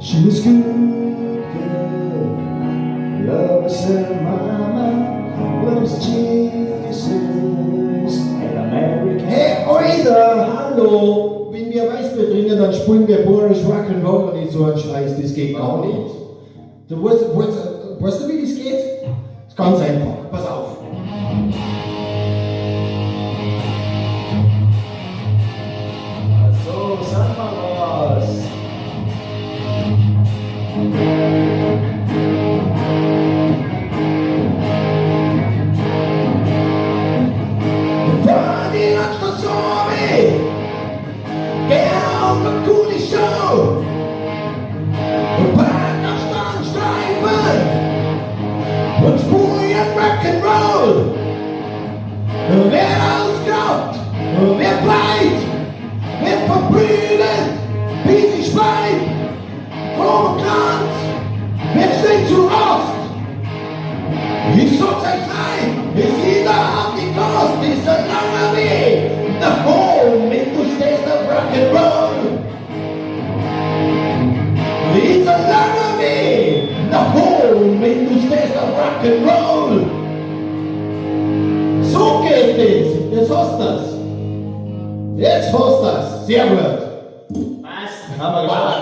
She was good, good. Loves her mama, loves Jesus and America. Hey, Alter, hallo! Wenn wir Weißbier trinken, dann spielen wir Boris Rock'n'Roll und nicht so ein Scheiß, das geht gar nicht. Du weißt du, wie das geht? Das ist ganz einfach, pass auf. So, sag mal was. Fahr die Nachtstraße, geh auf eine coole Show, pack auf Standstreifen und spuren Rock'n'Roll. Wer ausglaubt, wer bleibt, wer verbrüdet, wie sich speit, vom Glanz, wer schlägt zu Ost. Ich sag's euch rein, ist jeder auf die Kost, ist ein langer Weg nach Home, wenn du stehst auf Rock'n'Roll. Ist ein langer Weg nach Home, wenn du stehst auf Rock'n'Roll. So geht es, jetzt hast du's. Jetzt hast du's, sehr gut. Was? Haben wir geschafft.